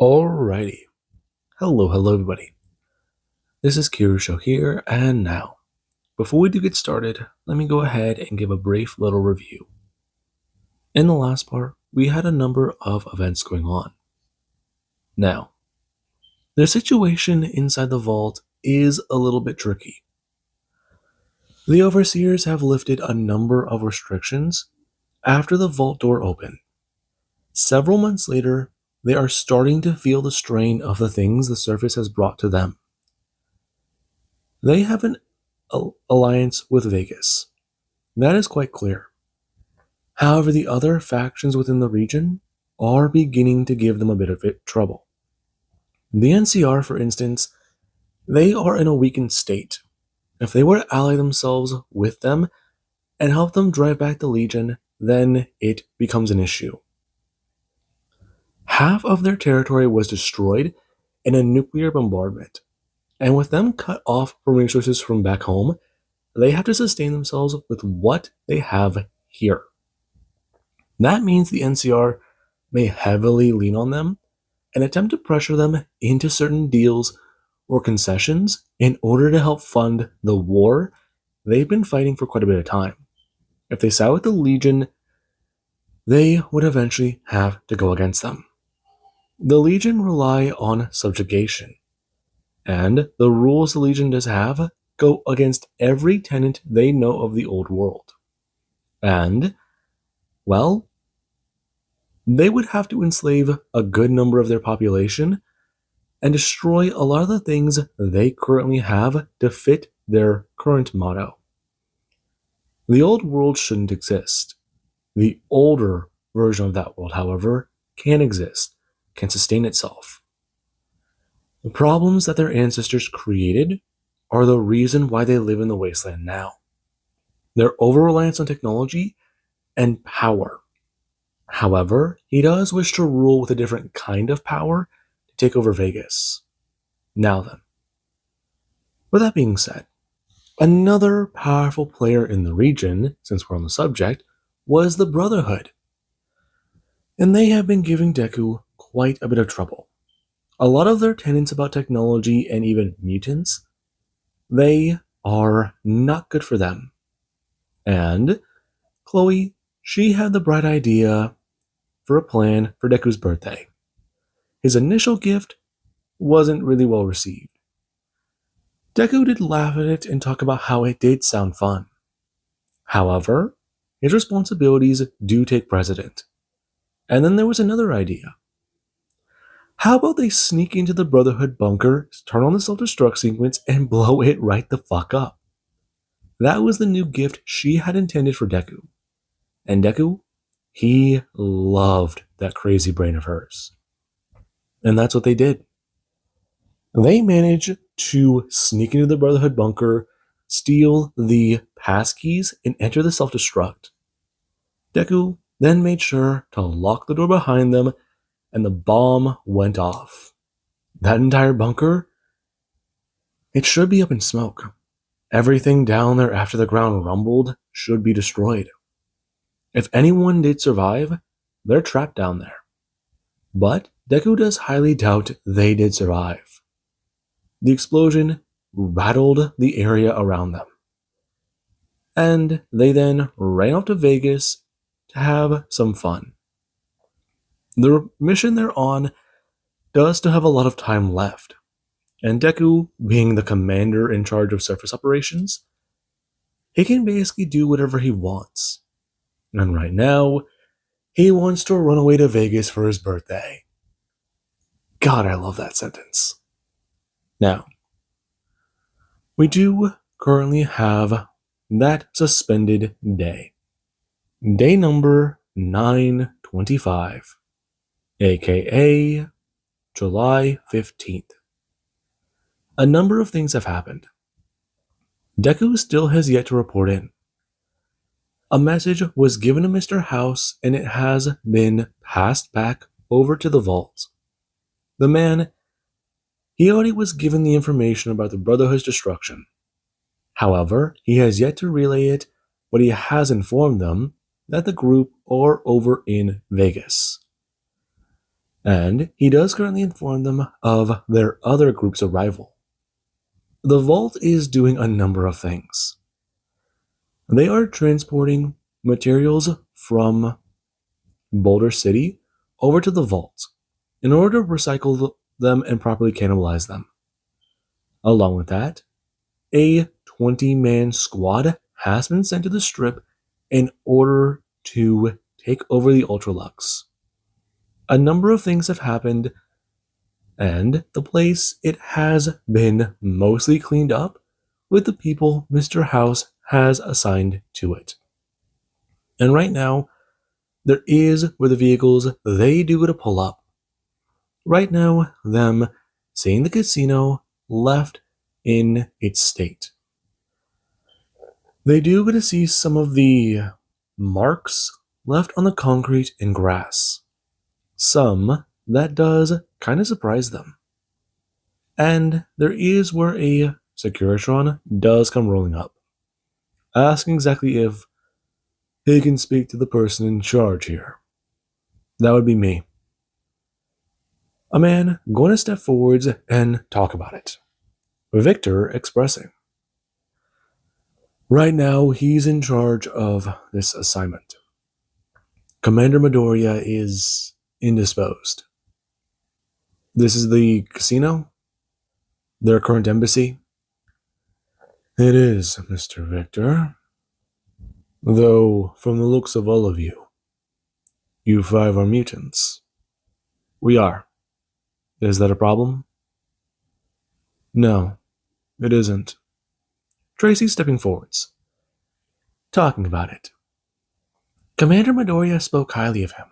Alrighty. Hello everybody. This is Kirusho here, and now, before we do get started, let me go ahead and give a brief little review. In the last part, we had a number of events going on. Now, the situation inside the vault is a little bit tricky. The Overseers have lifted a number of restrictions after the vault door opened. Several months later, they are starting to feel the strain of the things the surface has brought to them. They have an alliance with Vegas. That is quite clear. However, the other factions within the region are beginning to give them a bit of trouble. The NCR, for instance, they are in a weakened state. If they were to ally themselves with them and help them drive back the Legion, then it becomes an issue. Half of their territory was destroyed in a nuclear bombardment, and with them cut off from resources from back home, they have to sustain themselves with what they have here. That means the NCR may heavily lean on them and attempt to pressure them into certain deals or concessions in order to help fund the war they've been fighting for quite a bit of time. If they side with the Legion, they would eventually have to go against them. The Legion rely on subjugation, and the rules the Legion does have go against every tenet they know of the old world. And, well, they would have to enslave a good number of their population and destroy a lot of the things they currently have to fit their current motto. The old world shouldn't exist. The older version of that world, however, can exist, can sustain itself. The problems that their ancestors created are the reason why they live in the wasteland now. Their over-reliance on technology and power. However, he does wish to rule with a different kind of power to take over Vegas. Now then. With that being said, another powerful player in the region, since we're on the subject, was the Brotherhood. And they have been giving Deku quite a bit of trouble. A lot of their tenets about technology and even mutants, they are not good for them. And Chloe, she had the bright idea for a plan for Deku's birthday. His initial gift wasn't really well received. Deku did laugh at it and talk about how it did sound fun. However, his responsibilities do take precedent. And then there was another idea. How about they sneak into the Brotherhood bunker, turn on the self-destruct sequence, and blow it right the fuck up? That was the new gift she had intended for Deku. And Deku, he loved that crazy brain of hers. And that's what they did. They managed to sneak into the Brotherhood bunker, steal the passkeys, and enter the self-destruct. Deku then made sure to lock the door behind them, and the bomb went off. That entire bunker, it should be up in smoke. Everything down there after the ground rumbled should be destroyed. If anyone did survive, they're trapped down there. But Deku does highly doubt they did survive. The explosion rattled the area around them. And they then ran off to Vegas to have some fun. The mission they're on does still have a lot of time left, and Deku, being the commander in charge of surface operations, he can basically do whatever he wants. And right now, he wants to run away to Vegas for his birthday. God, I love that sentence. Now, we do currently have that suspended day. Day number 925. aka July 15th. A number of things have happened. Deku still has yet to report in. A message was given to Mr. House and it has been passed back over to the vault. The man, he already was given the information about the Brotherhood's destruction. However, he has yet to relay it, but he has informed them that the group are over in Vegas. And he does currently inform them of their other group's arrival. The vault is doing a number of things. They are transporting materials from Boulder City over to the vault in order to recycle them and properly cannibalize them. Along with that, a 20-man squad has been sent to the strip in order to take over the Ultralux. A number of things have happened, and the place it has been mostly cleaned up with the people Mr. House has assigned to it. And right now, there is where the vehicles they do to pull up. Right now, them seeing the casino left in its state. They do get to see some of the marks left on the concrete and grass. Some that does kind of surprise them. And there is where a Securitron does come rolling up, asking exactly if he can speak to the person in charge here. That would be me. A man going to step forwards and talk about it. Victor expressing. Right now, he's in charge of this assignment. Commander Midoriya is indisposed. This is the casino? Their current embassy? It is, Mr. Victor. Though, from the looks of all of you, you five are mutants. We are. Is that a problem? No, it isn't. Tracy stepping forwards, talking about it. Commander Midoriya spoke highly of him,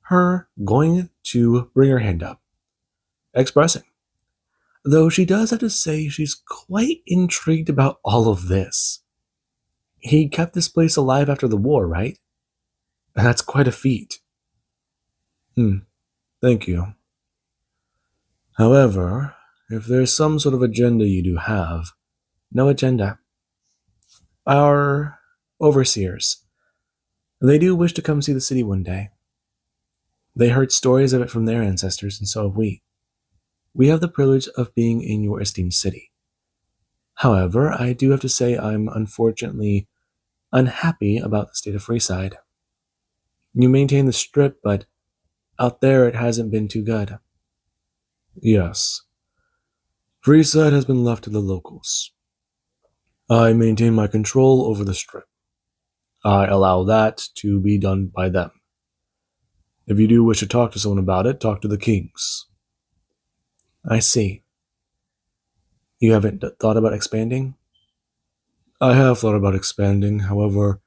her going to bring her hand up, expressing, though she does have to say she's quite intrigued about all of this. He kept this place alive after the war, right? And that's quite a feat. Thank you. However, if there's some sort of agenda you do have, no agenda. Our overseers, they do wish to come see the city one day. They heard stories of it from their ancestors, and so have we. We have the privilege of being in your esteemed city. However, I do have to say I'm unfortunately unhappy about the state of Freeside. You maintain the strip, but out there it hasn't been too good. Yes. Freeside has been left to the locals. I maintain my control over the strip. I allow that to be done by them. If you do wish to talk to someone about it, talk to the kings. I see. You haven't thought about expanding? I have thought about expanding, however,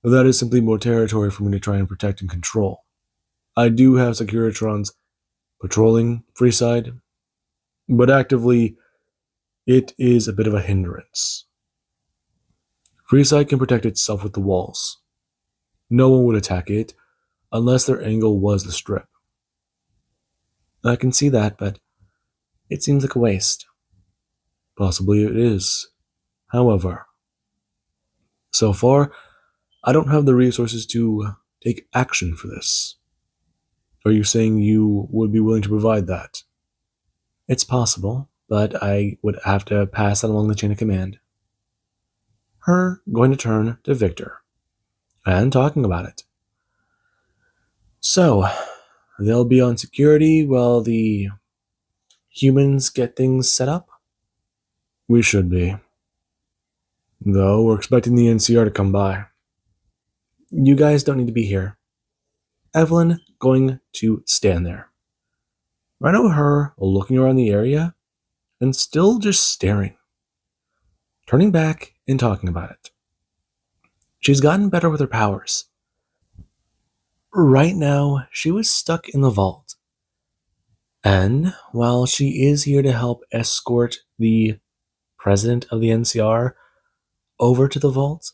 that is simply more territory for me to try and protect and control. I do have Securitrons patrolling Freeside, but actively, it is a bit of a hindrance. Freeside can protect itself with the walls. No one would attack it unless their angle was the strip. I can see that, but it seems like a waste. Possibly it is. However, so far, I don't have the resources to take action for this. Are you saying you would be willing to provide that? It's possible, but I would have to pass that along the chain of command. Her going to turn to Victor and talking about it. So, they'll be on security while the humans get things set up? We should be. Though we're expecting the NCR to come by. You guys don't need to be here. Evelyn going to stand there. Right over her, looking around the area, and still just staring. Turning back and talking about it. She's gotten better with her powers. Right now, she was stuck in the vault. And while she is here to help escort the president of the NCR over to the vault,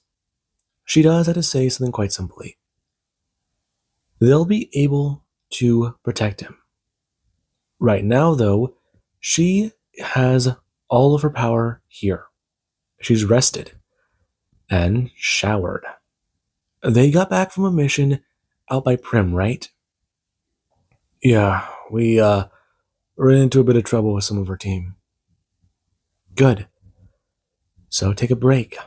she does have to say something quite simply. They'll be able to protect him. Right now, though, she has all of her power here. She's rested and showered. They got back from a mission out by Prim, right? Yeah, we ran into a bit of trouble with some of our team. Good. So take a break.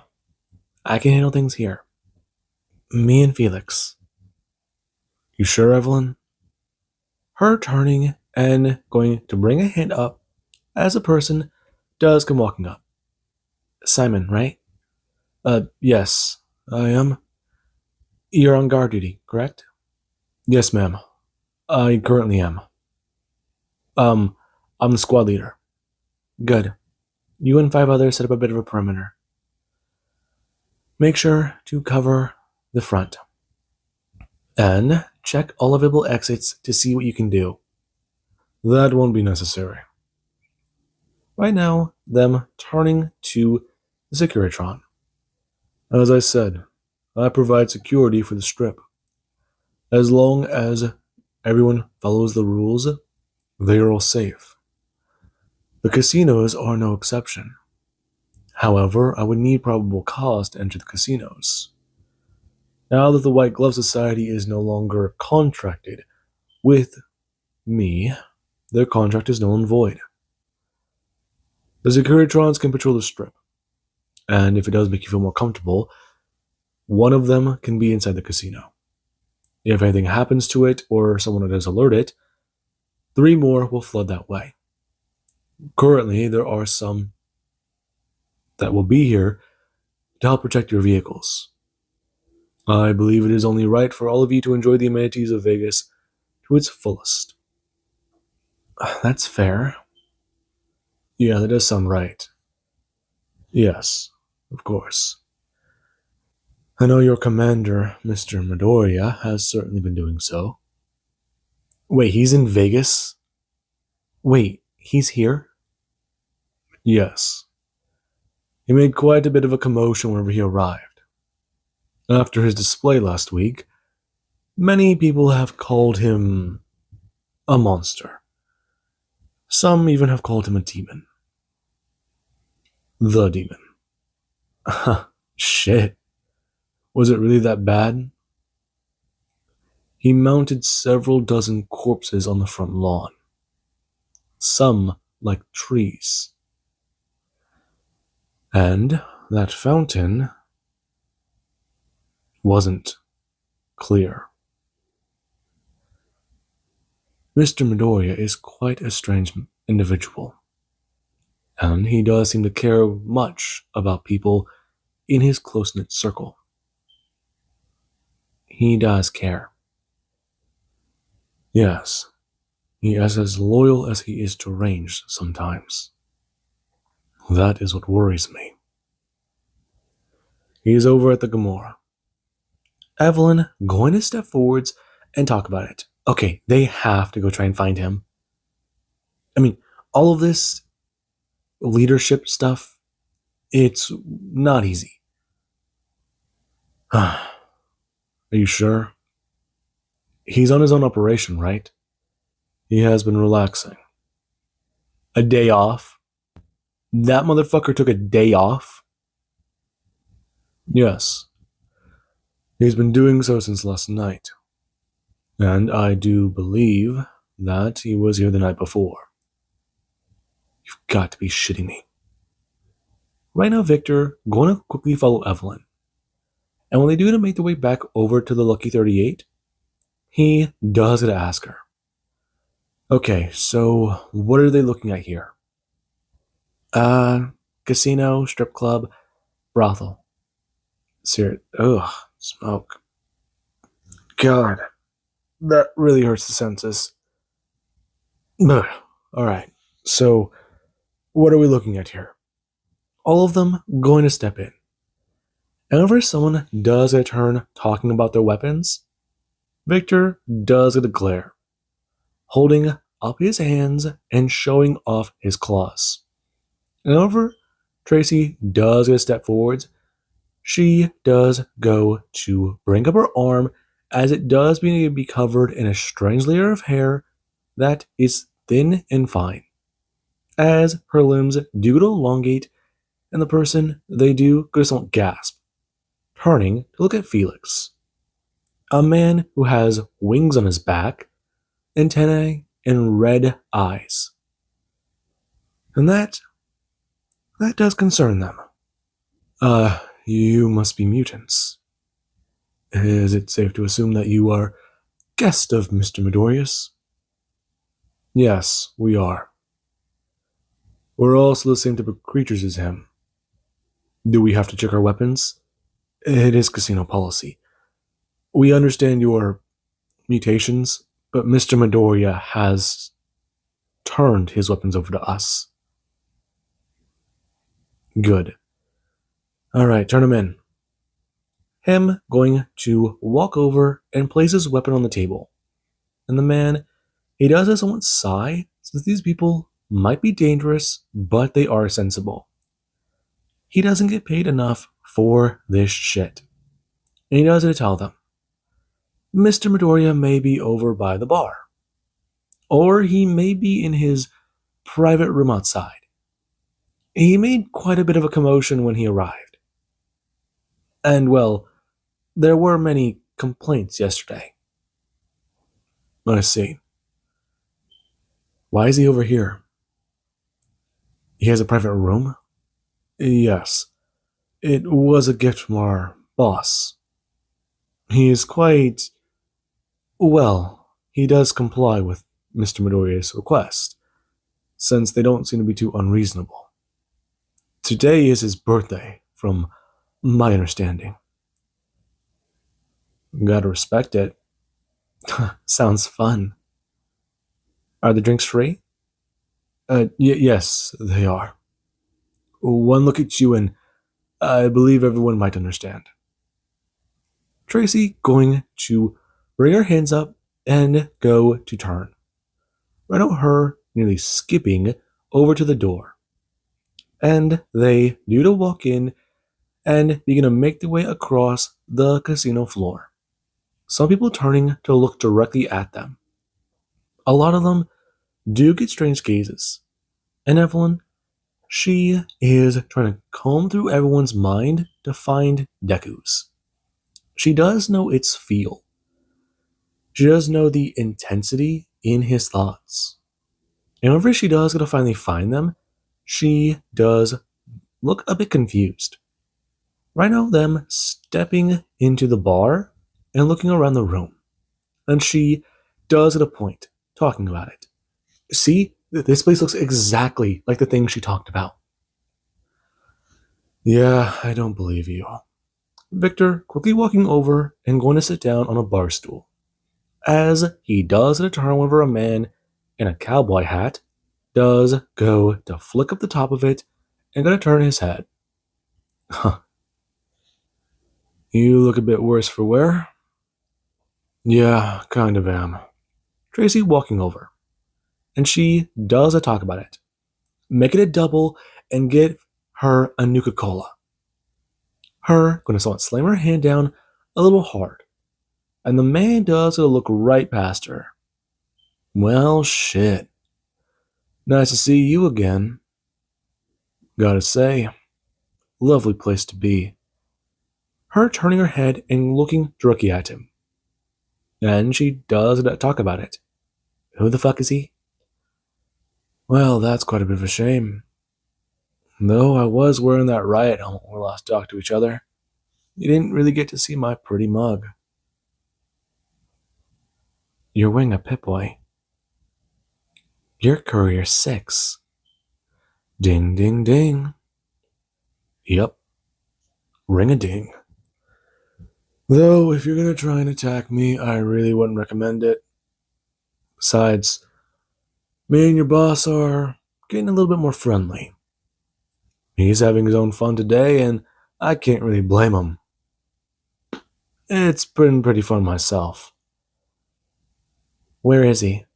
I can handle things here. Me and Felix. You sure, Evelyn? Her turning and going to bring a hand up as a person does come walking up. Simon, right? Yes, I am. You're on guard duty, correct? Yes, ma'am. I currently am. Um, I'm the squad leader. Good. You and 5 others set up a bit of a perimeter. Make sure to cover the front. And check all available exits to see what you can do. That won't be necessary. Right now, them turning to the Securitron. As I said, I provide security for the strip. As long as everyone follows the rules, they are all safe. The casinos are no exception. However, I would need probable cause to enter the casinos. Now that the White Glove Society is no longer contracted with me, their contract is null and void. The Securitrons can patrol the strip, and if it does make you feel more comfortable, one of them can be inside the casino. If anything happens to it or someone does alert it, 3 more will flood that way. Currently, there are some that will be here to help protect your vehicles. I believe it is only right for all of you to enjoy the amenities of Vegas to its fullest. That's fair. Yeah, that does sound right. Yes, of course. I know your commander, Mr. Midoriya, has certainly been doing so. Wait, he's in Vegas? Wait, he's here? Yes. He made quite a bit of a commotion whenever he arrived. After his display last week, many people have called him a monster. Some even have called him a demon. The demon. Shit. Was it really that bad? He mounted several dozen corpses on the front lawn. Some like trees. And that fountain wasn't clear. Mr. Midoriya is quite a strange individual, and he does seem to care much about people in his close-knit circle. He does care. Yes, he is as loyal as he is deranged sometimes. That is what worries me. He is over at the Gamora. Evelyn going to step forwards and talk about it. Okay, they have to go try and find him. I mean, all of this leadership stuff, it's not easy. Are you sure? He's on his own operation, right? He has been relaxing. A day off? That motherfucker took a day off? Yes. He's been doing so since last night. And I do believe that he was here the night before. You've got to be shitting me. Right now, Victor, going to quickly follow Evelyn. And when they do to make their way back over to the Lucky 38, he does get to ask her. Okay, so what are they looking at here? Casino, strip club, brothel. Ugh, smoke. God, that really hurts the senses. Ugh. All right, so what are we looking at here? All of them going to step in. And whenever someone does a turn talking about their weapons, Victor does get a glare, holding up his hands and showing off his claws. And whenever Tracy does get a step forwards, she does go to bring up her arm as it does begin to be covered in a strange layer of hair that is thin and fine. As her limbs do to elongate, and the person they do just won't gasp, turning to look at Felix, a man who has wings on his back, antennae, and red eyes. And that does concern them. You must be mutants. Is it safe to assume that you are guest of Mr. Midorius? Yes, we are. We're also the same type of creatures as him. Do we have to check our weapons? It is casino policy. We understand your mutations, but Mr. Midoriya has turned his weapons over to us. Good. Alright, turn him in. Him going to walk over and place his weapon on the table. And the man, he does a somewhat sigh, since these people might be dangerous, but they are sensible. He doesn't get paid enough for this shit. And he does it to tell them. Mr. Midoriya may be over by the bar. Or he may be in his private room outside. He made quite a bit of a commotion when he arrived. And, well, there were many complaints yesterday. I see. Why is he over here? He has a private room? Yes. It was a gift from our boss. He is quite... Well, he does comply with Mr. Midoriya's request, since they don't seem to be too unreasonable. Today is his birthday, from my understanding. Gotta respect it. Sounds fun. Are the drinks free? Yes, they are. One look at you and I believe everyone might understand. Tracy going to bring her hands up and go to turn. Right at her nearly skipping over to the door. And they do to walk in and begin to make their way across the casino floor. Some people turning to look directly at them. A lot of them do get strange gazes. And Evelyn, she is trying to comb through everyone's mind to find Deku's. She does know its feel. She does know the intensity in his thoughts. And whenever she does get to finally find them, she does look a bit confused. Right now, them stepping into the bar and looking around the room. And she does at a point talking about it. See, this place looks exactly like the thing she talked about. Yeah, I don't believe you. Victor quickly walking over and going to sit down on a bar stool. As he does at a turn whenever a man in a cowboy hat does go to flick up the top of it and going to turn his head. Huh. You look a bit worse for wear. Yeah, kind of am. Tracy walking over. And she does a talk about it. Make it a double and get her a Nuka-Cola. Her going to somewhat slam her hand down a little hard. And the man does look right past her. Well, shit. Nice to see you again. Gotta say, lovely place to be. Her turning her head and looking directly at him. And she does talk about it. Who the fuck is he? Well, that's quite a bit of a shame. Though I was wearing that riot helmet when we last talked to each other, you didn't really get to see my pretty mug. You're wearing a Pip-Boy. You're Courier 6. Ding, ding, ding. Yep. Ring-a-ding. Though, if you're gonna try and attack me, I really wouldn't recommend it. Besides, me and your boss are getting a little bit more friendly. He's having his own fun today, and I can't really blame him. It's been pretty fun myself. Where is he?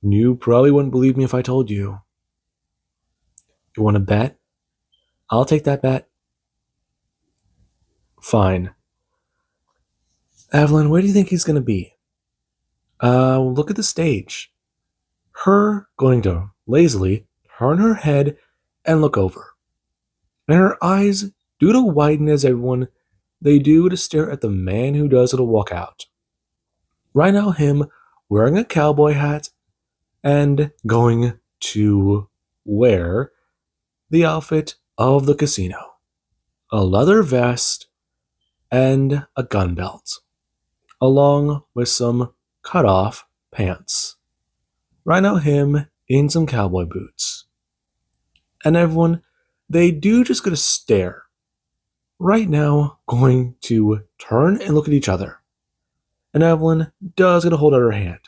You probably wouldn't believe me if I told you. You want to bet? I'll take that bet. Fine. Evelyn, where do you think he's going to be? Look at the stage. Her going to lazily turn her head and look over. And her eyes do to widen as they do to stare at the man who does it to walk out. Right now, him wearing a cowboy hat and going to wear the outfit of the casino, a leather vest and a gun belt, along with some cut off pants. Right now, him in some cowboy boots. And everyone, they do just gonna stare. Right now, going to turn and look at each other. And Evelyn does gonna hold out her hand,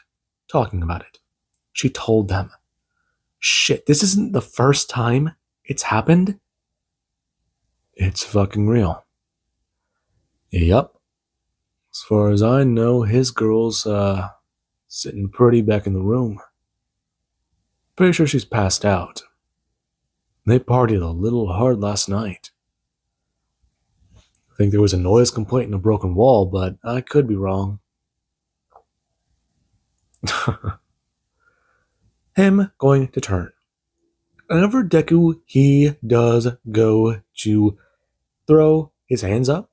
talking about it. She told them, shit, this isn't the first time it's happened. It's fucking real. Yup. As far as I know, his girl's sitting pretty back in the room. Pretty sure she's passed out. They partied a little hard last night. I think there was a noise complaint and a broken wall, but I could be wrong. Him going to turn. Whenever Deku, he does go to throw his hands up,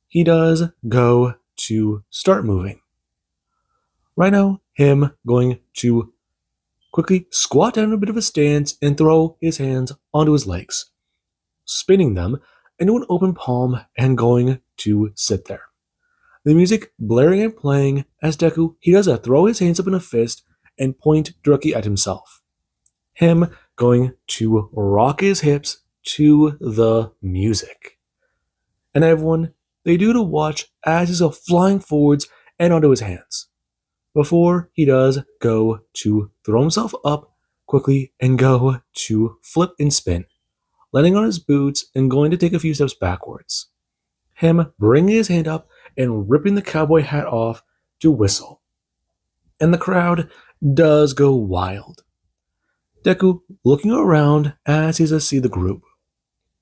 he does go to start moving. Right now, him going to quickly squat down in a bit of a stance and throw his hands onto his legs, spinning them into an open palm and going to sit there. The music blaring and playing as Deku, he does throw his hands up in a fist and point directly at himself. Him going to rock his hips to the music. And everyone, they do to watch as he's flying forwards and onto his hands. Before he does go to throw himself up quickly and go to flip and spin, landing on his boots and going to take a few steps backwards. Him bringing his hand up and ripping the cowboy hat off to whistle. And the crowd does go wild. Deku looking around as he does see the group.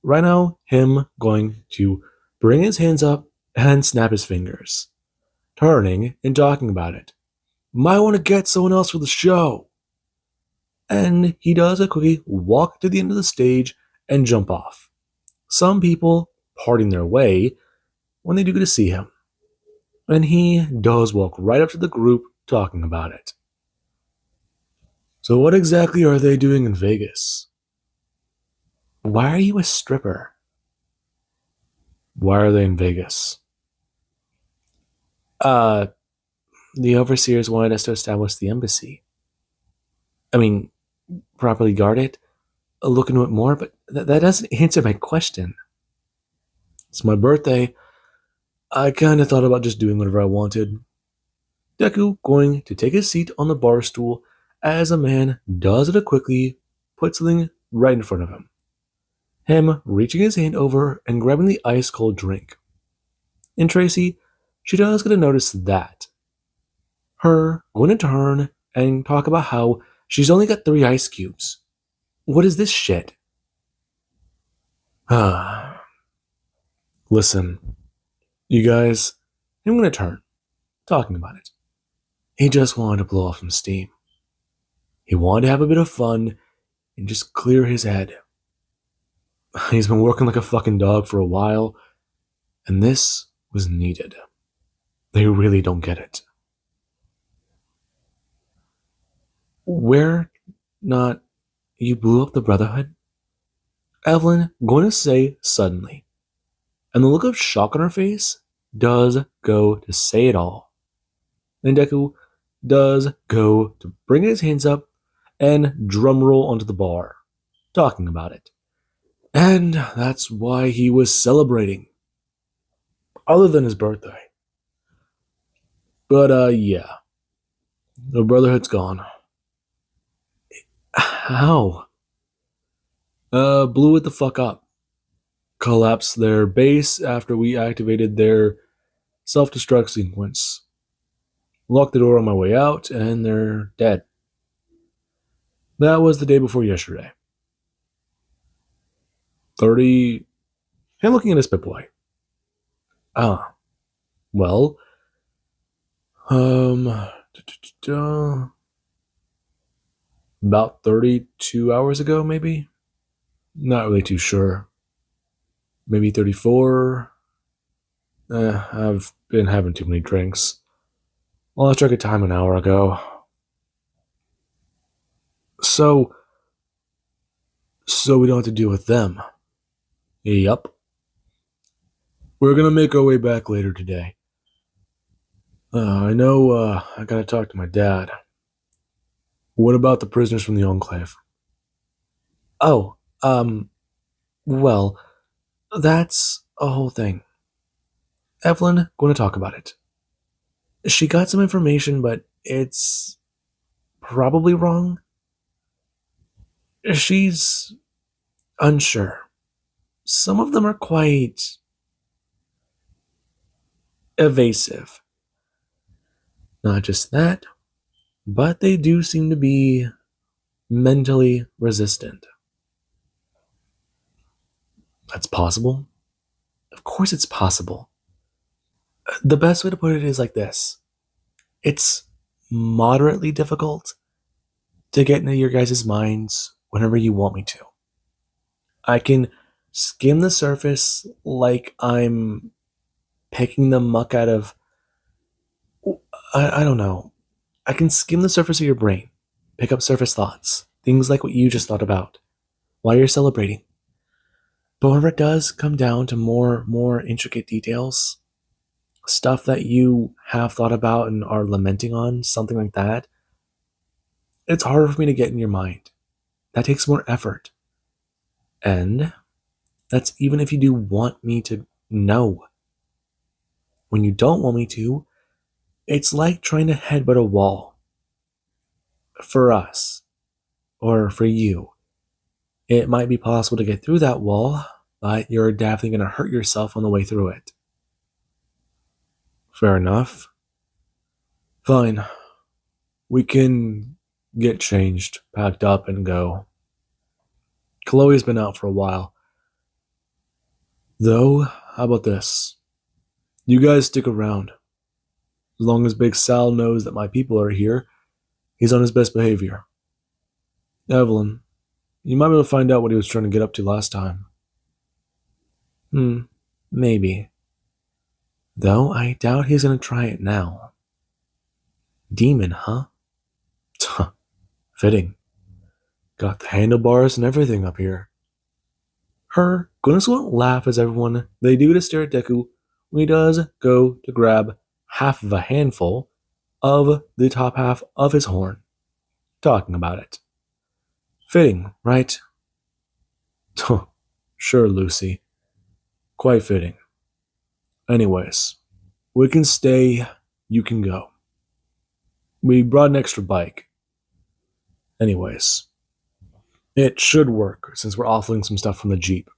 Right now, him going to bring his hands up and snap his fingers, turning and talking about it. Might want to get someone else for the show. And he does quickly walk to the end of the stage and jump off. Some people parting their way when they do get to see him. And he does walk right up to the group talking about it. So what exactly are they doing in Vegas? Why are you a stripper? Why are they in Vegas? The overseers wanted us to establish the embassy. I mean, properly guard it, look into it more, but that doesn't answer my question. It's my birthday. I kind of thought about just doing whatever I wanted. Deku going to take his seat on the bar stool as a man does it quickly, puts something right in front of him. Him reaching his hand over and grabbing the ice cold drink. And Tracy, she does get to notice that. Her going to turn and talk about how she's only got 3 ice cubes. What is this shit? Listen, you guys, I'm going to turn, talking about it. He just wanted to blow off some steam. He wanted to have a bit of fun and just clear his head. He's been working like a fucking dog for a while, and this was needed. They really don't get it. Where not you blew up the Brotherhood? Evelyn going to say suddenly, and the look of shock on her face does go to say it all. And Deku does go to bring his hands up and drumroll onto the bar, talking about it. And that's why he was celebrating, other than his birthday. But yeah, the Brotherhood's gone. How? Blew it the fuck up. Collapsed their base after we activated their self-destruct sequence. Locked the door on my way out, and they're dead. That was the day before yesterday. 30... I'm looking at a spitboy. Well... about 32 hours ago, maybe? Not really too sure. Maybe 34? I've been having too many drinks. Well, I took a time an hour ago. So, so we don't have to deal with them. Yup. We're gonna make our way back later today. I know, I gotta talk to my dad. What about the prisoners from the Enclave? Oh, well, that's a whole thing. Evelyn, going to talk about it. She got some information, but it's probably wrong. She's unsure. Some of them are quite evasive. Not just that, but they do seem to be mentally resistant. That's possible. Of course, it's possible. The best way to put it is like this: it's moderately difficult to get into your guys' minds whenever you want me to. I can skim the surface like I'm picking the muck out of. I don't know. I can skim the surface of your brain, pick up surface thoughts, things like what you just thought about while you're celebrating. But whenever it does come down to more intricate details, stuff that you have thought about and are lamenting on, something like that, it's harder for me to get in your mind. That takes more effort. And that's even if you do want me to know. When you don't want me to, it's like trying to headbutt a wall. For us, or for you, it might be possible to get through that wall, but you're definitely going to hurt yourself on the way through it. Fair enough. Fine. We can get changed, packed up, and go. Chloe's been out for a while. Though, how about this? You guys stick around. As long as Big Sal knows that my people are here, he's on his best behavior. Evelyn, you might be able to find out what he was trying to get up to last time. Maybe. Though I doubt he's gonna try it now. Demon, huh? Fitting. Got the handlebars and everything up here. Goodness won't laugh as everyone they do to stare at Deku when he does go to grab half of a handful of the top half of his horn, talking about it. Fitting, right? Sure, Lucy. Quite fitting. Anyways, we can stay, you can go. We brought an extra bike. Anyways, it should work since we're offloading some stuff from the Jeep.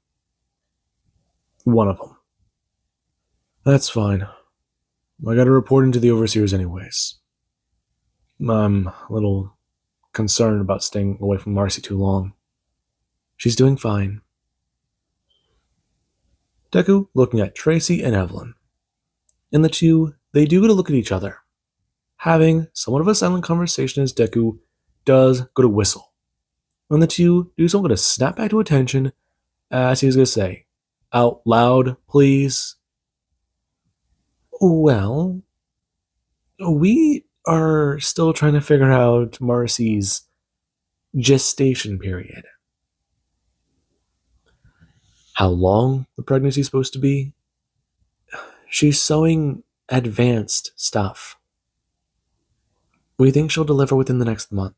One of them. That's fine. I gotta report into the overseers anyways. I'm a little concerned about staying away from Marcy too long. She's doing fine. Deku looking at Tracy and Evelyn. And the two, they do get a look at each other, having somewhat of a silent conversation as Deku does go to whistle. And the two do somewhat to snap back to attention as he's going to say, out loud, please. Well, we are still trying to figure out Marcy's gestation period. How long the pregnancy is supposed to be? She's sewing advanced stuff. We think she'll deliver within the next month.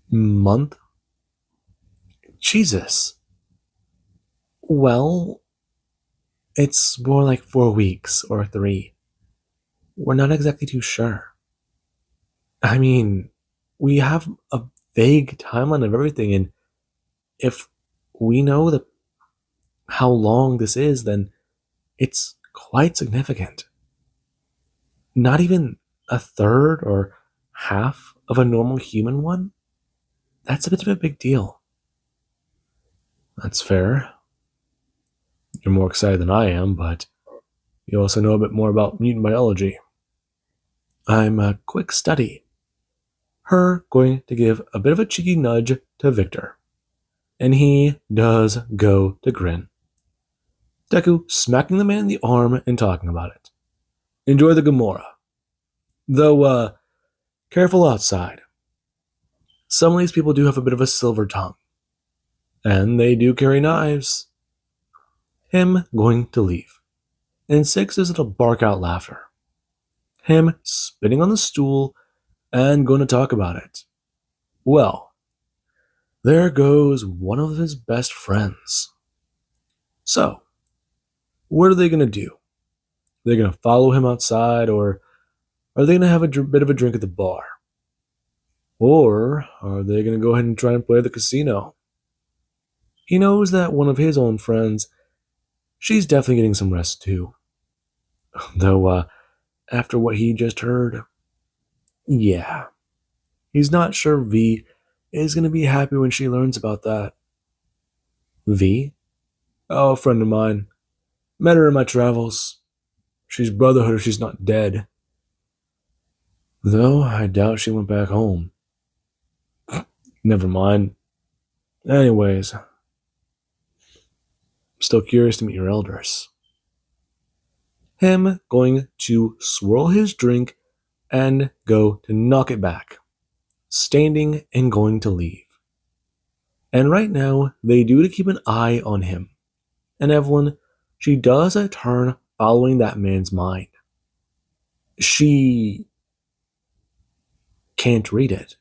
Month? Jesus. Well, it's more like 4 weeks or 3. We're not exactly too sure. I mean, we have a vague timeline of everything, and if we know how long this is, then it's quite significant. Not even a third or half of a normal human one? That's a bit of a big deal. That's fair. You're more excited than I am, but you also know a bit more about mutant biology. I'm a quick study. Her going to give a bit of a cheeky nudge to Victor. And he does go to grin. Deku smacking the man in the arm and talking about it. Enjoy the Gamora. Though, careful outside. Some of these people do have a bit of a silver tongue, and they do carry knives. Him going to leave. And Six is to bark out laughter. Him spitting on the stool and going to talk about it. Well, there goes one of his best friends. So, what are they going to do? They're going to follow him outside, or are they going to have a bit of a drink at the bar? Or are they going to go ahead and try and play the casino? He knows that one of his own friends, she's definitely getting some rest too. Though, after what he just heard, yeah, he's not sure V is going to be happy when she learns about that. V? Oh, a friend of mine. Met her in my travels. She's brotherhood if she's not dead. Though I doubt she went back home. Never mind. Anyways, I'm still curious to meet your elders. Him going to swirl his drink and go to knock it back, standing and going to leave. And right now, they do to keep an eye on him. And Evelyn, she does a turn following that man's mind. She can't read it.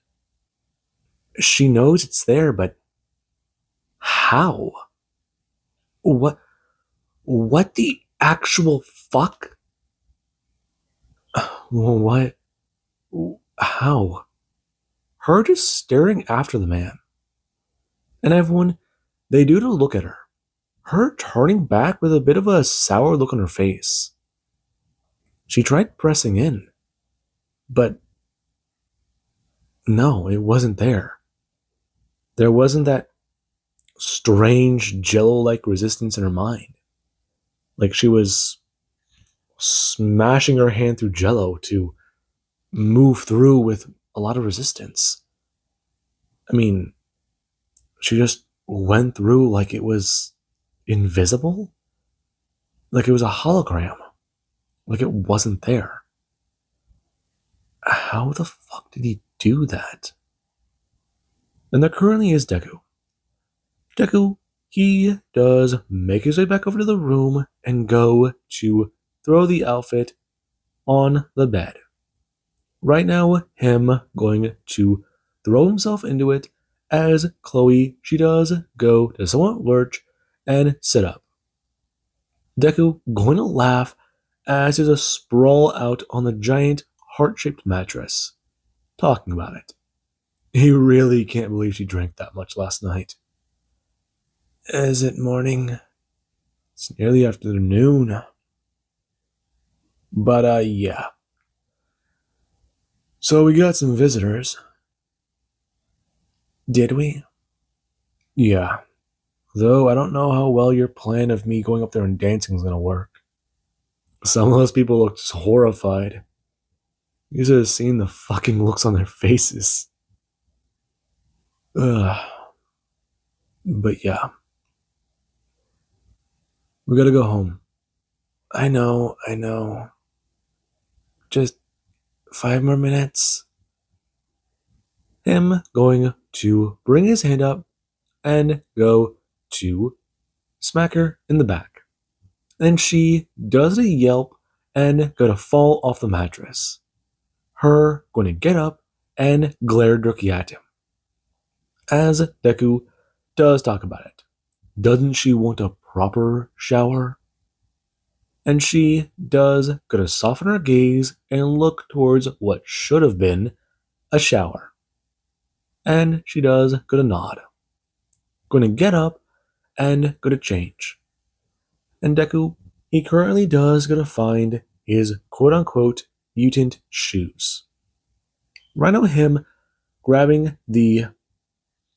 She knows it's there, but how? What? What the actual fuck? What? How? Her just staring after the man. And everyone, they do to look at her. Her turning back with a bit of a sour look on her face. She tried pressing in, but no, it wasn't there. There wasn't that strange jello-like resistance in her mind. Like she was smashing her hand through jello to move through with a lot of resistance. I mean, she just went through like it was invisible, like it was a hologram, like it wasn't there. How the fuck did he do that? And there currently is Deku. Deku, he does make his way back over to the room and go to throw the outfit on the bed. Right now, him going to throw himself into it as Chloe, she does go to somewhat lurch and sit up. Deku going to laugh as there's a sprawl out on the giant heart-shaped mattress, talking about it. He really can't believe she drank that much last night. Is it morning? It's nearly afternoon. But, yeah. So we got some visitors. Did we? Yeah. Though I don't know how well your plan of me going up there and dancing is gonna work. Some of those people looked horrified. You should have seen the fucking looks on their faces. Ugh. But yeah. We gotta go home. I know. Just 5 more minutes. Him going to bring his hand up and go to smack her in the back. Then she does a yelp and go to fall off the mattress. Her going to get up and glare directly at him. As Deku does talk about it. Doesn't she want a proper shower? And she does go to soften her gaze and look towards what should have been a shower. And she does go to nod. Going to get up and go to change. And Deku, he currently does go to find his quote-unquote mutant shoes. Right now him grabbing the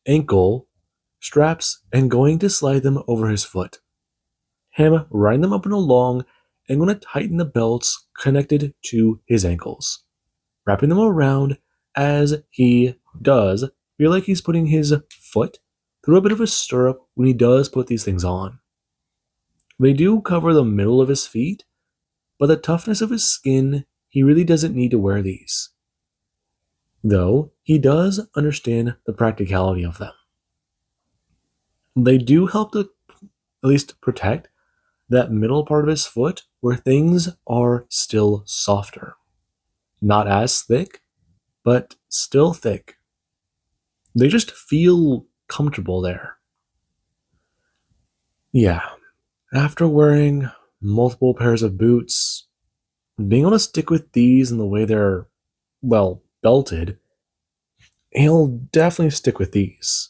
ankle straps and going to slide them over his foot. Him riding them up and along and going to tighten the belts connected to his ankles, wrapping them around as he does feel like he's putting his foot through a bit of a stirrup when he does put these things on. They do cover the middle of his feet, but the toughness of his skin, he really doesn't need to wear these, though he does understand the practicality of them. They do help to at least protect that middle part of his foot where things are still softer. Not as thick, but still thick. They just feel comfortable there. Yeah, after wearing multiple pairs of boots, being able to stick with these in the way they're, well, belted, he'll definitely stick with these.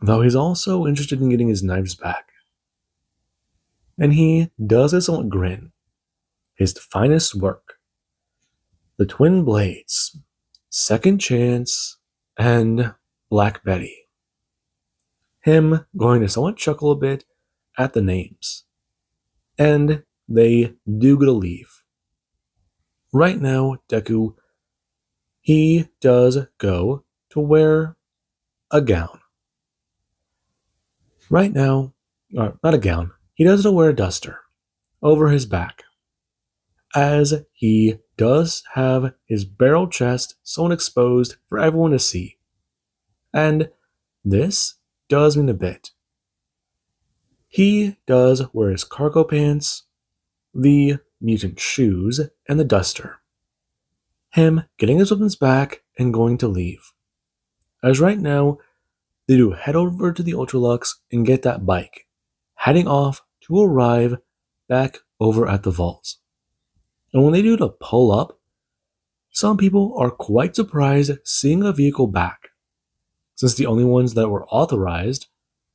Though he's also interested in getting his knives back. And he does his own grin, his finest work. The Twin Blades, Second Chance, and Black Betty. Him going to somewhat chuckle a bit at the names. And they do get a leave. Right now, Deku, he does go to wear a gown. Right now, not a gown, he does wear a duster over his back, as he does have his barrel chest somewhat exposed for everyone to see. And this does mean a bit. He does wear his cargo pants, the mutant shoes, and the duster. Him getting his weapons back and going to leave. As right now, they do head over to the Ultralux and get that bike, heading off to arrive back over at the vaults. And when they do to pull up, some people are quite surprised seeing a vehicle back, since the only ones that were authorized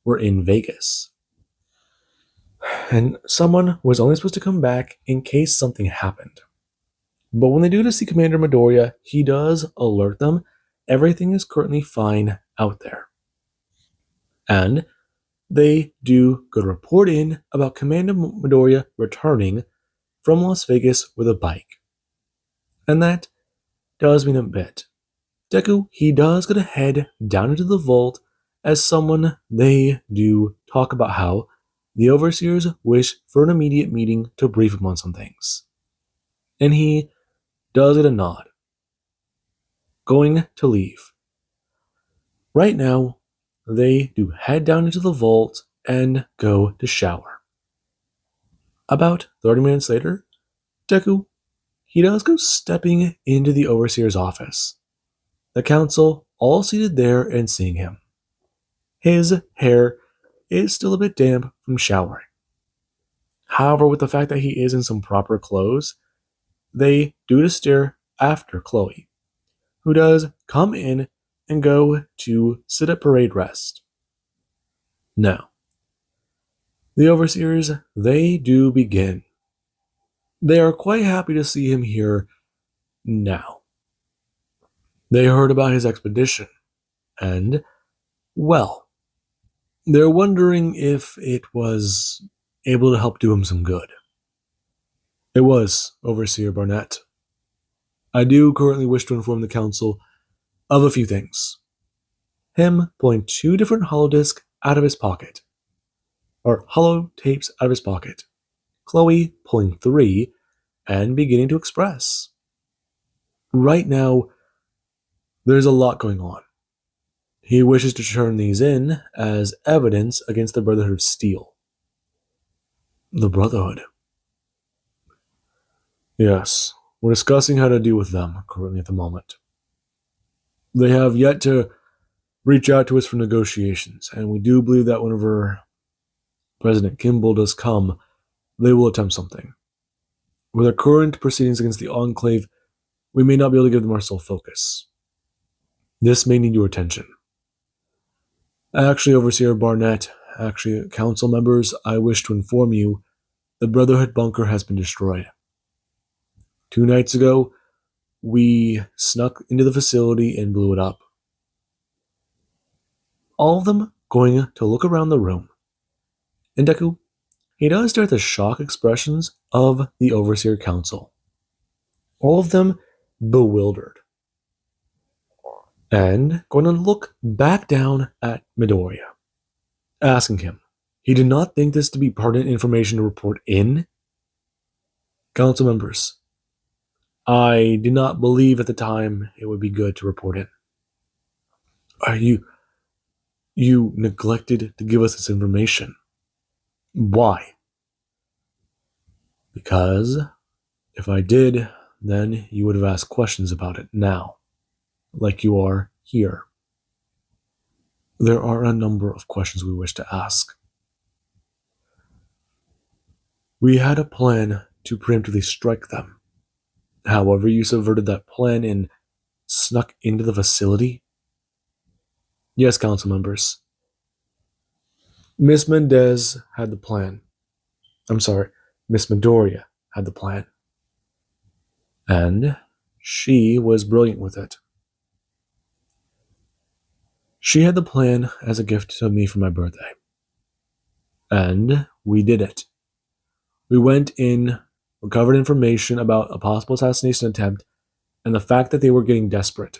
were in Vegas. And someone was only supposed to come back in case something happened. But when they do to see Commander Midoriya, he does alert them everything is currently fine out there. And they do go to report in about Commander Midoriya returning from Las Vegas with a bike. And that does mean a bit. Deku, he does get to head down into the vault as someone they do talk about how the Overseers wish for an immediate meeting to brief him on some things. And he does get a nod. Going to leave. Right now, they do head down into the vault and go to shower. About 30 minutes later, Deku, he does go stepping into the Overseer's office. The council all seated there and seeing him. His hair is still a bit damp from showering. However, with the fact that he is in some proper clothes, they do to stare after Chloe, who does come in and go to sit at parade rest. Now, the Overseers, they do begin. They are quite happy to see him here now. They heard about his expedition, and, well, they're wondering if it was able to help do him some good. It was, Overseer Barnett. I do currently wish to inform the Council of a few things. Him pulling 2 different holodiscs out of his pocket, or holo tapes out of his pocket. Chloe pulling 3 and beginning to express. Right now, there's a lot going on. He wishes to turn these in as evidence against the Brotherhood of Steel. The Brotherhood. Yes, we're discussing how to deal with them currently at the moment. They have yet to reach out to us for negotiations, and we do believe that whenever President Kimball does come, they will attempt something. With our current proceedings against the Enclave, we may not be able to give them our sole focus. This may need your attention. Actually, Overseer Barnett, Council members, I wish to inform you the Brotherhood bunker has been destroyed. 2 nights ago, we snuck into the facility and blew it up. All of them going to look around the room. And Deku, he does stare at the shock expressions of the Overseer Council. All of them bewildered. And going to look back down at Midoriya, asking him, he did not think this to be pertinent information to report in? Council members, I did not believe at the time it would be good to report it. Are you neglected to give us this information? Why? Because if I did, then you would have asked questions about it now, like you are here. There are a number of questions we wish to ask. We had a plan to preemptively strike them. However, you subverted that plan and snuck into the facility? Yes, council members. Miss Mendez had the plan. I'm sorry, Miss Midoriya had the plan. And she was brilliant with it. She had the plan as a gift to me for my birthday. And we did it. We went in, recovered information about a possible assassination attempt, and the fact that they were getting desperate.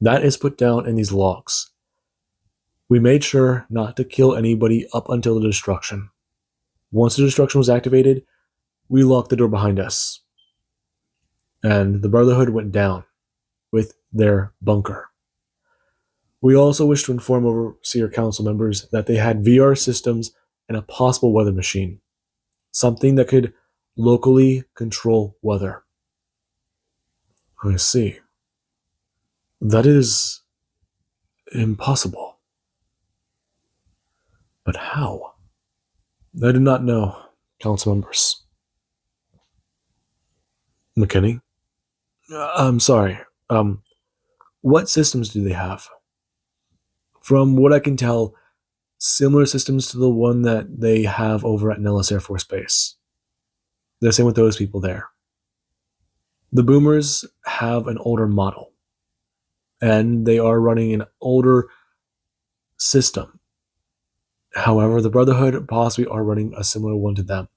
That is put down in these logs. We made sure not to kill anybody up until the destruction. Once the destruction was activated, we locked the door behind us. And the Brotherhood went down with their bunker. We also wish to inform Overseer Council members that they had VR systems and a possible weather machine, something that could locally control weather. I see. That is impossible. But how? I do not know, Council members. McKinney? I'm sorry. What systems do they have? From what I can tell, similar systems to the one that they have over at Nellis Air Force Base. The same with those people there. The Boomers have an older model, and they are running an older system. However, the Brotherhood possibly are running a similar one to them.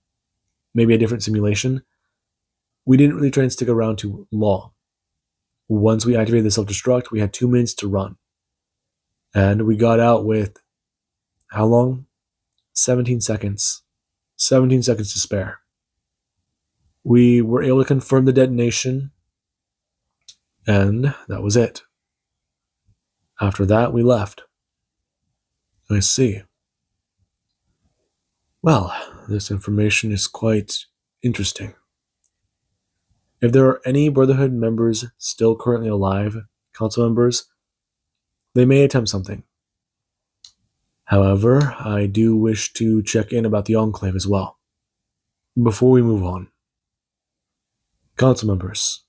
Maybe a different simulation. We didn't really try and stick around too long. Once we activated the self-destruct, we had 2 minutes to run. And we got out with, how long? 17 seconds. 17 seconds to spare. We were able to confirm the detonation, and that was it. After that, we left. I see. Well, this information is quite interesting. If there are any Brotherhood members still currently alive, council members, they may attempt something. However, I do wish to check in about the Enclave as well. Before we move on, council members,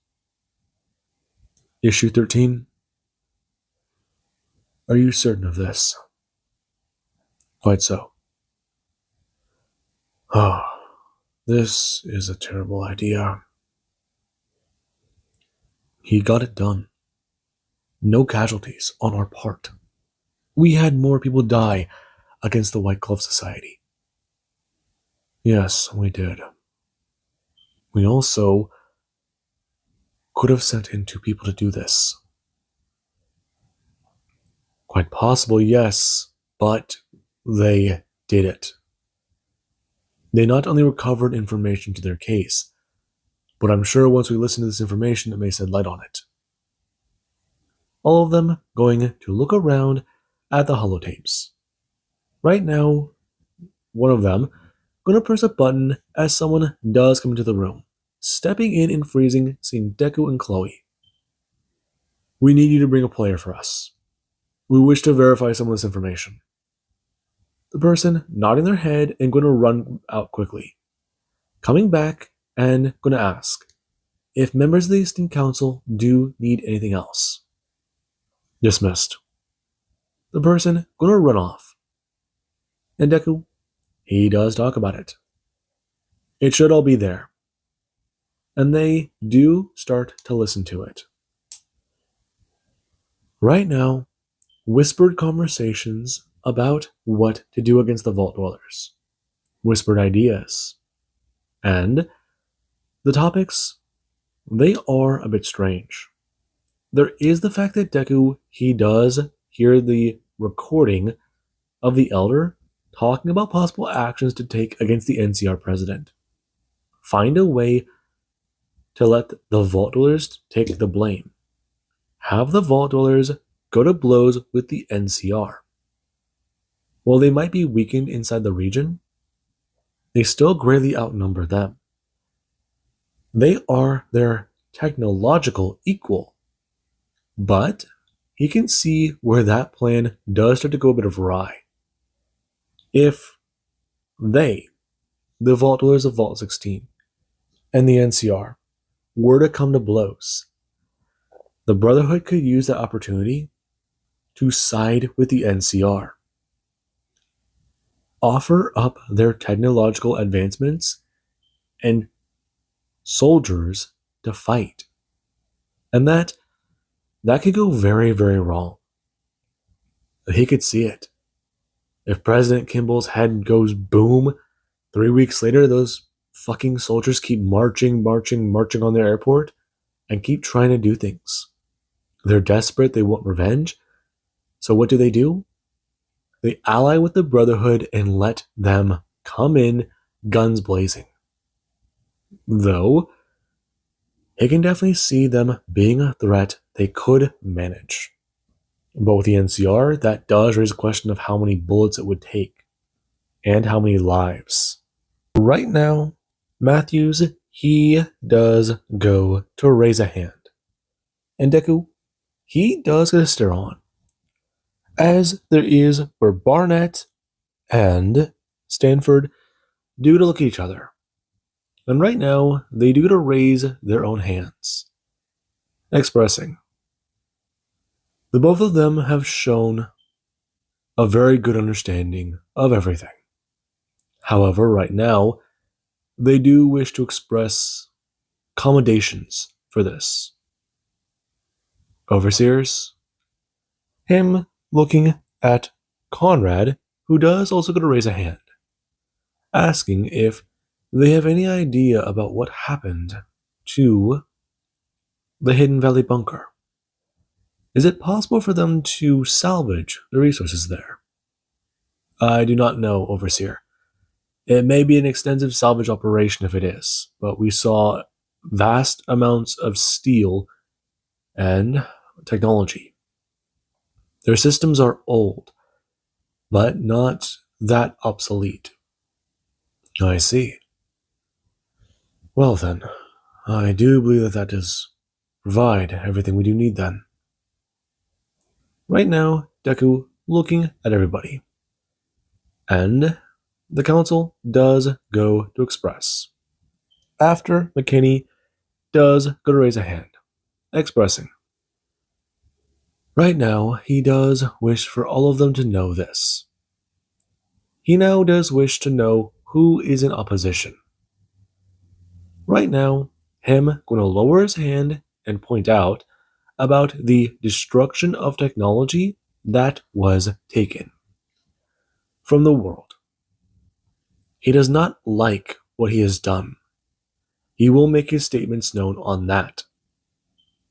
Issue 13, are you certain of this? Quite so. Oh, this is a terrible idea. He got it done. No casualties on our part. We had more people die against the White Glove Society. Yes, we did. We also could have sent in 2 people to do this. Quite possible, yes, but they did it. They not only recovered information to their case, but I'm sure once we listen to this information, it may shed light on it. All of them going to look around at the holotapes. Right now, one of them going to press a button as someone does come into the room, stepping in and freezing, seeing Deku and Chloe. We need you to bring a player for us. We wish to verify some of this information. The person nodding their head and going to run out quickly. Coming back and going to ask if members of the Esteemed Council do need anything else. Dismissed. The person going to run off. And Deku, he does talk about it. It should all be there. And they do start to listen to it. Right now, whispered conversations about what to do against the Vault Dwellers. Whispered ideas. And the topics, they are a bit strange. There is the fact that Deku, he does hear the recording of the Elder talking about possible actions to take against the NCR president. Find a way to let the Vault Dwellers take the blame. Have the Vault Dwellers go to blows with the NCR. While they might be weakened inside the region, they still greatly outnumber them. They are their technological equal. But he can see where that plan does start to go a bit awry. If they, the Vault Dwellers of Vault 16, and the NCR, were to come to blows, the Brotherhood could use that opportunity to side with the NCR, offer up their technological advancements and soldiers to fight. And that could go very, very wrong. He could see it. If President Kimball's head goes boom, 3 weeks later, those fucking soldiers keep marching on their airport and keep trying to do things. They're desperate, they want revenge. So what do? They ally with the Brotherhood and let them come in guns blazing. Though, he can definitely see them being a threat they could manage. But with the NCR, that does raise a question of how many bullets it would take and how many lives. Right now, Matthews, he does go to raise a hand. And Deku, he does get a stare on. As there is where Barnett and Stanford do to look at each other. And right now, they do to raise their own hands, expressing. The both of them have shown a very good understanding of everything. However, right now, they do wish to express commendations for this. Overseers, him looking at Conrad, who does also go to raise a hand, asking if they have any idea about what happened to the Hidden Valley bunker. Is it possible for them to salvage the resources there? I do not know, Overseer. It may be an extensive salvage operation if it is, but we saw vast amounts of steel and technology. Their systems are old, but not that obsolete. I see. Well then, I do believe that does provide everything we do need then. Right now, Deku looking at everybody. And the council does go to express. After McKinney does go to raise a hand, expressing. Right now, he does wish for all of them to know this. He now does wish to know who is in opposition. Right now, him going to lower his hand and point out about the destruction of technology that was taken from the world. He does not like what he has done. He will make his statements known on that.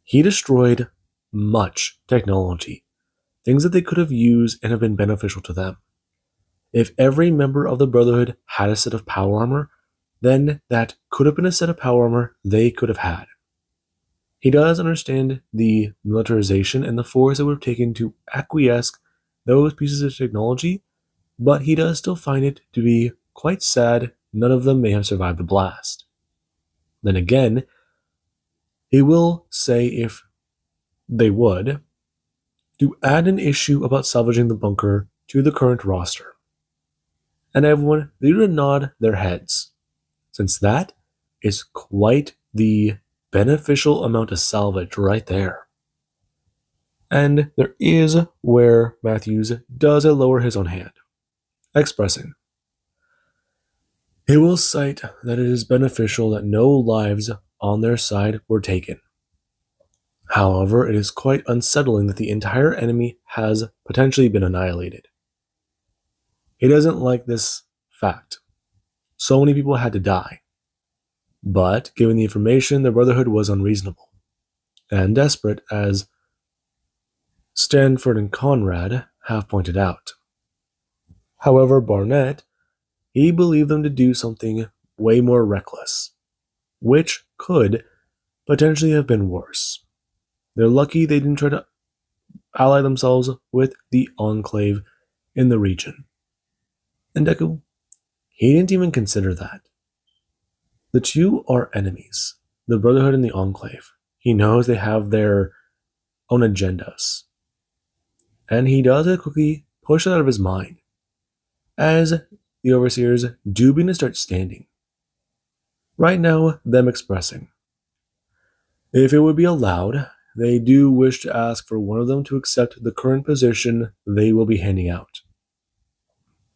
He destroyed much technology, things that they could have used and have been beneficial to them. If every member of the Brotherhood had a set of power armor, then that could have been a set of power armor they could have had. He does understand the militarization and the force that would have taken to acquiesce those pieces of technology, but he does still find it to be quite sad none of them may have survived the blast. Then again, he will say if they would, to add an issue about salvaging the bunker to the current roster. And everyone, they do nod their heads, since that is quite the beneficial amount of salvage right there. And there is where Matthews does lower his own hand, expressing. He will cite that it is beneficial that no lives on their side were taken. However, it is quite unsettling that the entire enemy has potentially been annihilated. He doesn't like this fact. So many people had to die. But, given the information, the Brotherhood was unreasonable and desperate, as Stanford and Conrad have pointed out. However, Barnett, he believed them to do something way more reckless, which could potentially have been worse. They're lucky they didn't try to ally themselves with the Enclave in the region. And Deku, he didn't even consider that. The two are enemies, the Brotherhood and the Enclave. He knows they have their own agendas. And he does it quickly push it out of his mind, as the Overseers do begin to start standing. Right now, them expressing. If it would be allowed, they do wish to ask for one of them to accept the current position they will be handing out.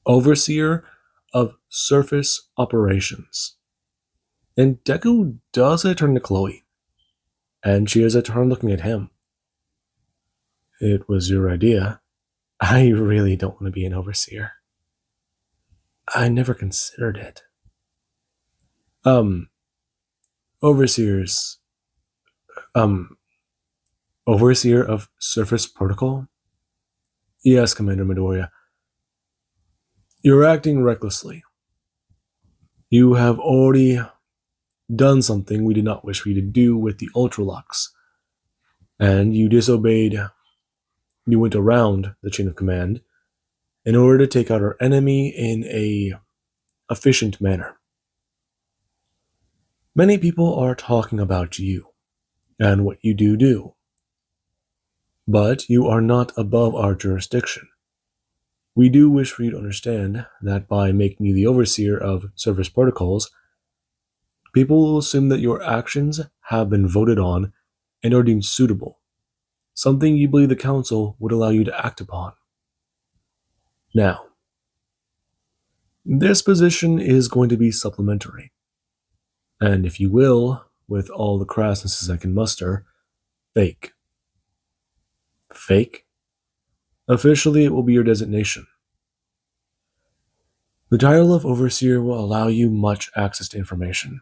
Overseer of Surface Operations. And Deku does a turn to Chloe, and she has a turn looking at him. It was your idea. I really don't want to be an overseer. I never considered it. Overseers. Overseer of Surface Protocol? Yes, Commander Midoriya. You're acting recklessly. You have already done something we did not wish for you to do with the Ultralux. And you disobeyed. You went around the chain of command in order to take out our enemy in a efficient manner. Many people are talking about you and what you do. But you are not above our jurisdiction. We do wish for you to understand that by making you the overseer of service protocols, people will assume that your actions have been voted on and are deemed suitable, something you believe the council would allow you to act upon. Now, this position is going to be supplementary, and if you will, with all the crassnesses I can muster, fake. Fake? Officially, it will be your designation. The title of Overseer will allow you much access to information.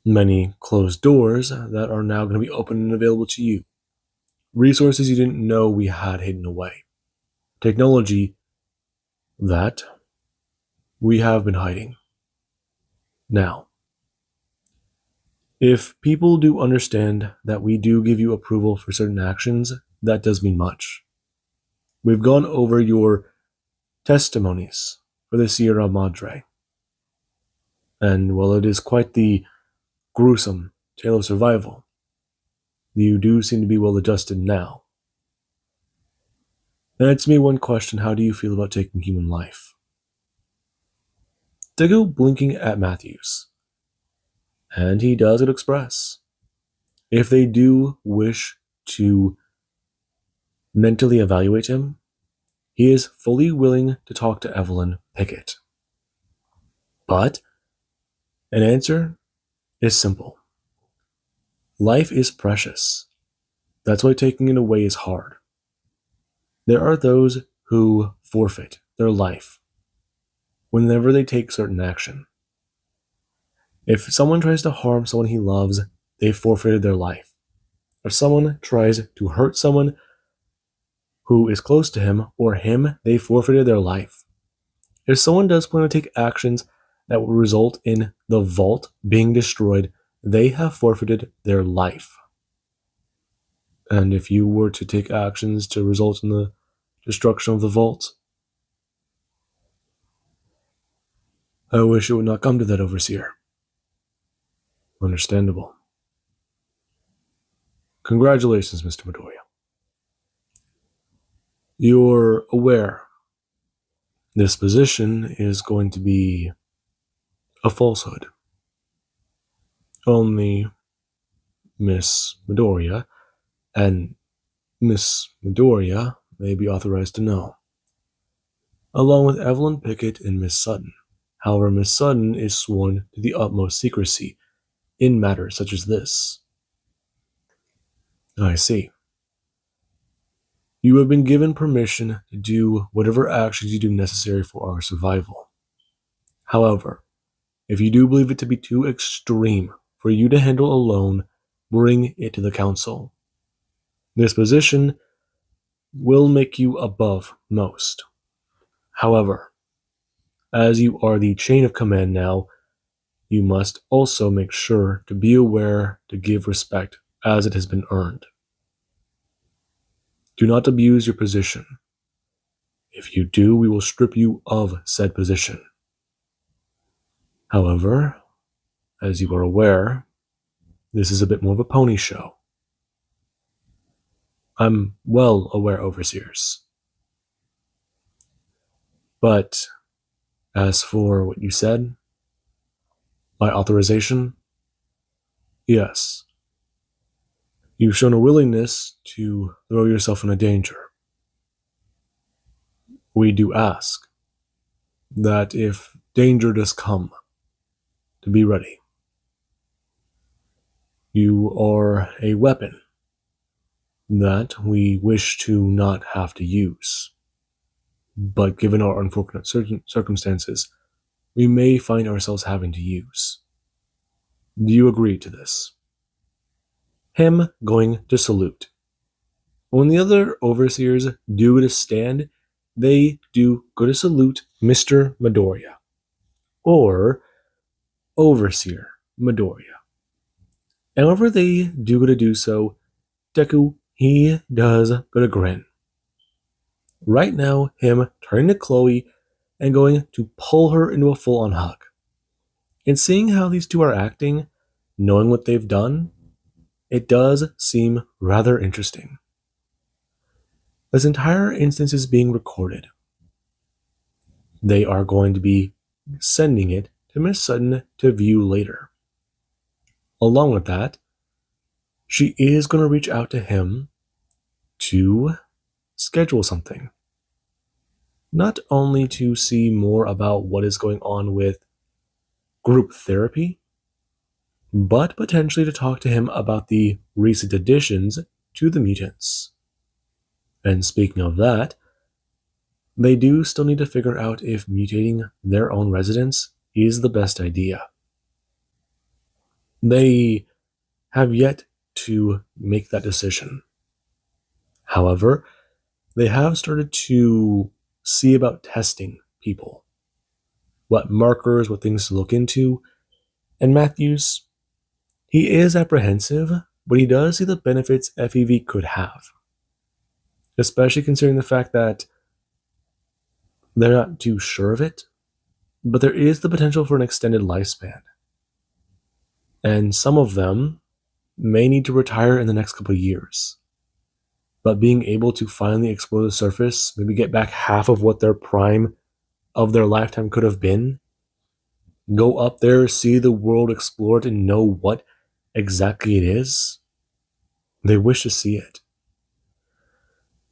Many closed doors that are now going to be open and available to you. Resources you didn't know we had hidden away. Technology that we have been hiding. Now, if people do understand that we do give you approval for certain actions, that does mean much. We've gone over your testimonies for the Sierra Madre. And while it is quite the gruesome tale of survival, you do seem to be well adjusted now. Answer me one question: how do you feel about taking human life? Deku blinking at Matthews. And he does it express. If they do wish to mentally evaluate him, he is fully willing to talk to Evelyn Pickett. But an answer is simple. Life is precious. That's why taking it away is hard. There are those who forfeit their life whenever they take certain action. If someone tries to harm someone he loves, they forfeited their life. If someone tries to hurt someone who is close to him or him, they forfeited their life. If someone does plan to take actions that will result in the vault being destroyed, they have forfeited their life. And if you were to take actions to result in the destruction of the vault, I wish it would not come to that, Overseer. Understandable. Congratulations, Mr. Midoriya. You're aware this position is going to be a falsehood. Only Miss Midoriya and Miss Midoriya may be authorized to know, along with Evelyn Pickett and Miss Sutton. However, Miss Sutton is sworn to the utmost secrecy in matters such as this. I see. You have been given permission to do whatever actions you deem necessary for our survival. However, if you do believe it to be too extreme for you to handle alone, bring it to the council. This position will make you above most. However, as you are the chain of command now, you must also make sure to be aware to give respect as it has been earned. Do not abuse your position. If you do, we will strip you of said position. However, as you are aware, this is a bit more of a pony show. I'm well aware, overseers. But as for what you said, my authorization, yes. You've shown a willingness to throw yourself in a danger. We do ask that if danger does come, to be ready. You are a weapon that we wish to not have to use. But given our unfortunate circumstances, we may find ourselves having to use. Do you agree to this? Him going to salute. When the other overseers do go to stand, they do go to salute Mr. Midoriya, or Overseer Midoriya. However they do go to do so, Deku, he does go to grin. Right now, him turning to Chloe and going to pull her into a full-on hug. And seeing how these two are acting, knowing what they've done, it does seem rather interesting. This entire instance is being recorded. They are going to be sending it to Miss Sutton to view later. Along with that, she is going to reach out to him to schedule something. Not only to see more about what is going on with group therapy, but potentially to talk to him about the recent additions to the mutants. And speaking of that, they do still need to figure out if mutating their own residents is the best idea. They have yet to make that decision. However, they have started to see about testing people, what markers, what things to look into, and Matthews, he is apprehensive, but he does see the benefits FEV could have, especially considering the fact that they're not too sure of it, but there is the potential for an extended lifespan. And some of them may need to retire in the next couple of years. But being able to finally explore the surface, maybe get back half of what their prime of their lifetime could have been, go up there, see the world explored, and know what exactly it is, they wish to see it.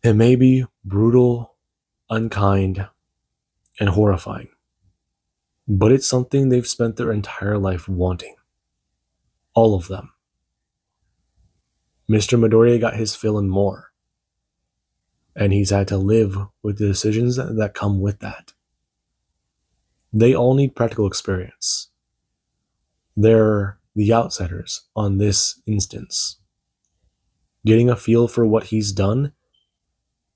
It may be brutal, unkind, and horrifying, but it's something they've spent their entire life wanting. All of them. Mr. Midoriya got his fill and more, and he's had to live with the decisions that come with that. They all need practical experience. They're the outsiders on this instance. Getting a feel for what he's done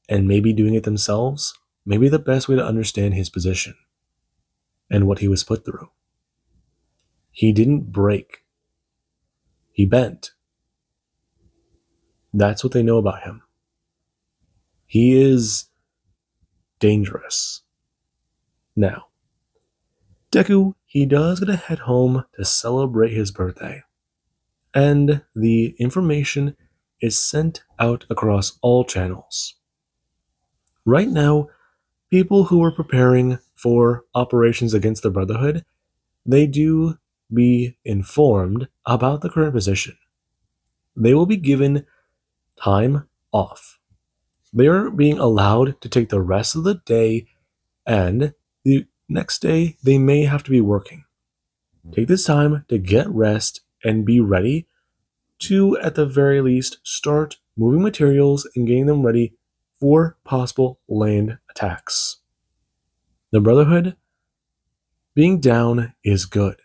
and maybe doing it themselves may be the best way to understand his position and what he was put through. He didn't break. He bent. That's what they know about him. He is dangerous. Now, Deku, he does get to head home to celebrate his birthday. And the information is sent out across all channels. Right now, people who are preparing for operations against the Brotherhood, they do be informed about the current position. They will be given time off. They are being allowed to take the rest of the day, and the next day they may have to be working. Take this time to get rest and be ready to, at the very least, start moving materials and getting them ready for possible land attacks. The Brotherhood being down is good.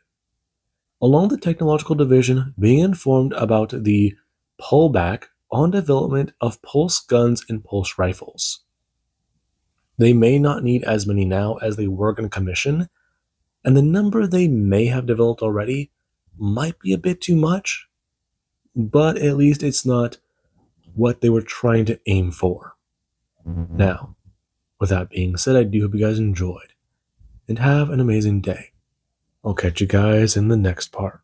Along with the technological division being informed about the pullback on development of pulse guns and pulse rifles. They may not need as many now as they were going to commission, And the number they may have developed already might be a bit too much, but at least it's not what they were trying to aim for. Now, with that being said, I do hope you guys enjoyed and have an amazing day. I'll catch you guys in the next part.